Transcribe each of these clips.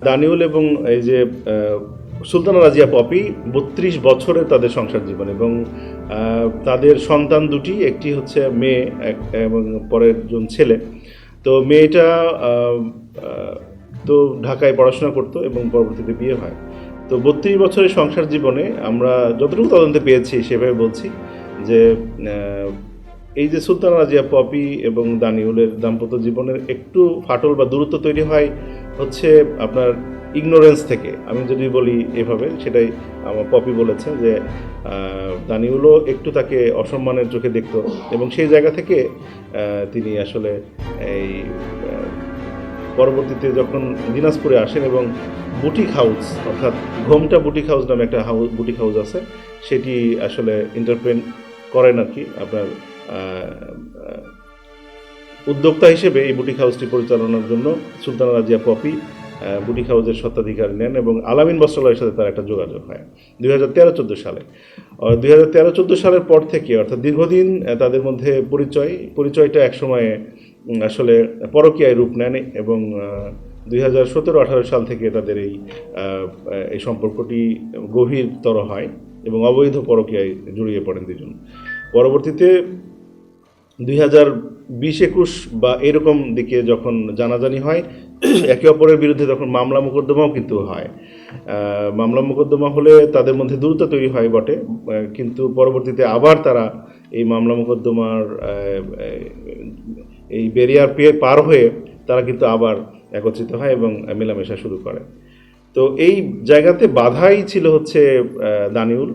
দানিউল এবং এই যে সুলতানা রাজিয়া পপি ৩২ বছরে তাদের সংসার জীবন এবং তাদের সন্তান দুটি, একটি হচ্ছে মেয়ে এবং পরের জন ছেলে। তো মেয়েটা তো ঢাকায় পড়াশোনা করতো এবং পরবর্তীতে বিয়ে হয়। তো ৩২ বছরের সংসার জীবনে আমরা যতটুকু তদন্তে পেয়েছি সেভাবে বলছি যে এই যে সুলতানা রাজিয়া পপি এবং দানিউলের দাম্পত্য জীবনের একটু ফাটল বা দূরত্ব তৈরি হয় হচ্ছে আপনার ইগনোরেন্স থেকে। আমি যদি বলি এভাবে, সেটাই আমার পপি বলেছে যে দানিউলও একটু তাকে অসম্মানের চোখে দেখতো এবং সেই জায়গা থেকে তিনি আসলে এই পরবর্তীতে যখন দিনাজপুরে আসেন এবং বুটিক হাউস, অর্থাৎ ঘোমটা বুটিক হাউস নামে একটা বুটিক হাউস আছে, সেটি আসলে এন্টারপ্রেন করেন আর কি। আপনার উদ্যোক্তা হিসেবে এই বুটিক হাউসটি পরিচালনার জন্য সুলতানা রাজিয়া পপি বুটিক হাউসের স্বত্বাধিকার নেন এবং আলামিন বস্ত্রালয়ের সাথে তার একটা যোগাযোগ হয় 2013-14 সালে। 2013-14 সালের পর থেকে, অর্থাৎ দীর্ঘদিন তাদের মধ্যে পরিচয়টা একসময়ে আসলে পরকীয়ায় রূপ নেন এবং 2017-18 সাল থেকে তাদের এই সম্পর্কটি গভীরতর হয় এবং অবৈধ পরকীয়ায় জড়িয়ে পড়েন দুজন। পরবর্তীতে 2020-21 বা এরকম দিকে যখন জানাজানি হয়, একে অপরের বিরুদ্ধে তখন মামলা মোকদ্দমাও কিন্তু হয়। মামলা মোকদ্দমা হলে তাদের মধ্যে দূরত্ব তৈরি হয় বটে, কিন্তু পরবর্তীতে আবার তারা এই মামলা মোকদ্দমার এই ব্যারিয়ার পার হয়ে তারা কিন্তু আবার একত্রিত হয় এবং মেলামেশা শুরু করে। তো এই জায়গাতে বাধাই ছিল হচ্ছে দানিউল।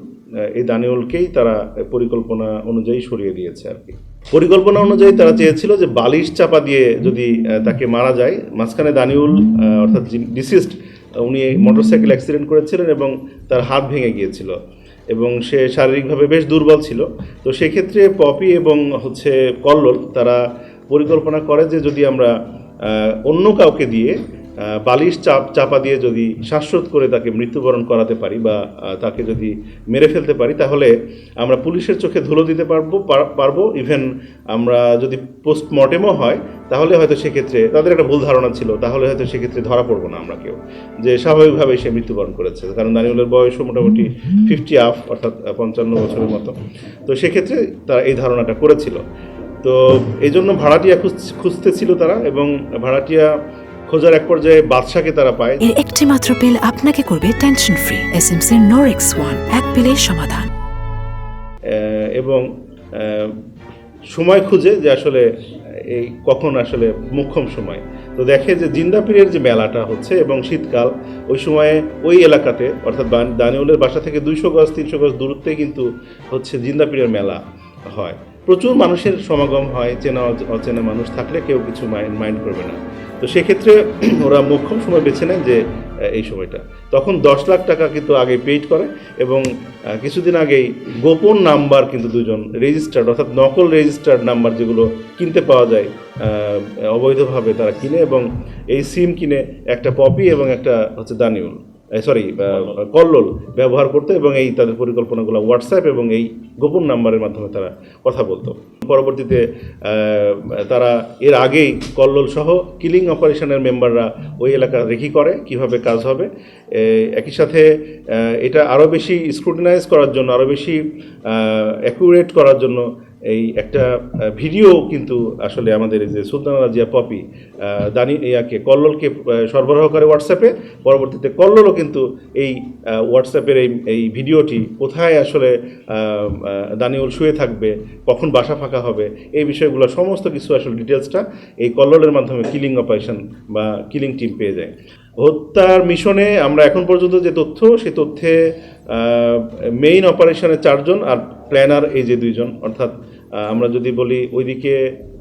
এই দানিউলকেই তারা পরিকল্পনা অনুযায়ী সরিয়ে দিয়েছে আর কি। পরিকল্পনা অনুযায়ী তারা চেয়েছিল যে বালিশ চাপা দিয়ে যদি তাকে মারা যায়। মাঝখানে দানিউল অর্থাৎ ডিসিস্ট, উনি মোটরসাইকেল অ্যাক্সিডেন্ট করেছিলেন এবং তার হাত ভেঙে গিয়েছিল এবং সে শারীরিকভাবে বেশ দুর্বল ছিল। তো সেক্ষেত্রে পপি এবং হচ্ছে কল্লোল তারা পরিকল্পনা করে যে যদি আমরা অন্য কাউকে দিয়ে বালিশ চাপা দিয়ে যদি শ্বাসরোধ করে তাকে মৃত্যুবরণ করাতে পারি বা তাকে যদি মেরে ফেলতে পারি, তাহলে আমরা পুলিশের চোখে ধুলো দিতে পারবো। ইভেন আমরা যদি পোস্টমর্টেমও হয় তাহলে হয়তো সেক্ষেত্রে তাদের একটা ভুল ধারণা ছিল, তাহলে হয়তো সেক্ষেত্রে ধরা পড়বো না আমরা কেউ, যে স্বাভাবিকভাবেই সে মৃত্যুবরণ করেছে। কারণ দানিউলের বয়সও মোটামুটি 50 আপ, অর্থাৎ 55 বছরের মতো। তো সেক্ষেত্রে তারা এই ধারণাটা করেছিল। তো এই জন্য ভাড়াটিয়া খুঁজতেছিল তারা এবং ভাড়াটিয়া খোঁজার এক পর্যায়ে বাদশাকে তারা পায়। এর একটি মাত্র পিল আপনাকে করবে টেনশন ফ্রি। এসএমসি নোরেক্স 1, এক পিলের সমাধান। এবং সময় খুঁজে যে আসলে এই কখন আসলে মোক্ষম সময়, তো দেখে যে জিন্দাপীরের যে মেলাটা হচ্ছে এবং শীতকাল, ওই সময়ে ওই এলাকাতে অর্থাৎ দানিউলের বাসা থেকে 200 গজ 300 গজ দূরত্বে কিন্তু হচ্ছে জিন্দাপীরের মেলা হয়। প্রচুর মানুষের সমাগম হয়, চেনা অচেনা মানুষ থাকলে কেউ কিছু মাইন্ড করবে না। তো সেক্ষেত্রে ওরা মোক্ষম সময় বেছে নেয় যে এই সময়টা। তখন 10 লাখ টাকা কিন্তু আগে পেইড করে এবং কিছুদিন আগেই গোপন নাম্বার কিন্তু দুজন রেজিস্টার্ড, অর্থাৎ নকল রেজিস্টার্ড নাম্বার যেগুলো কিনতে পাওয়া যায় অবৈধভাবে, তারা কিনে এবং এই সিম কিনে একটা পপি এবং একটা হচ্ছে দানিউল কল্লোল ব্যবহার করতো এবং এই তাদের পরিকল্পনাগুলো হোয়াটসঅ্যাপ এবং এই গোপন নাম্বারের মাধ্যমে তারা কথা বলতো। পরবর্তীতে তারা এর আগেই কল্লোল সহ কিলিং অপারেশনের মেম্বাররা ওই এলাকা রেখি করে কিভাবে কাজ হবে। একই সাথে এটা আরও বেশি স্ক্রুটিনাইজ করার জন্য, আরও বেশি অ্যাকুরেট করার জন্য এই একটা ভিডিও কিন্তু আসলে আমাদের এই যে সুলতানা রাজিয়া পপি কল্লোলকে সরবরাহ করে হোয়াটসঅ্যাপে। পরবর্তীতে কল্লোলও কিন্তু এই হোয়াটসঅ্যাপের এই ভিডিওটি কোথায় আসলে দানিউল শুয়ে থাকবে, কখন বাসা ফাঁকা হবে, এই বিষয়গুলো সমস্ত কিছু আসলে ডিটেলসটা এই কল্লোলের মাধ্যমে কিলিং অপারেশন বা কিলিং টিম পেয়ে যায়। হত্যার মিশনে আমরা এখন পর্যন্ত যে তথ্য, সেই তথ্যে মেইন অপারেশনে 4 জন আর প্ল্যানার এই যে 2 জন, অর্থাৎ আমরা যদি বলি ওইদিকে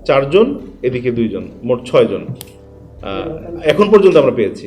4 জন, এদিকে 2 জন, মোট 6 জন এখন পর্যন্ত আমরা পেয়েছি।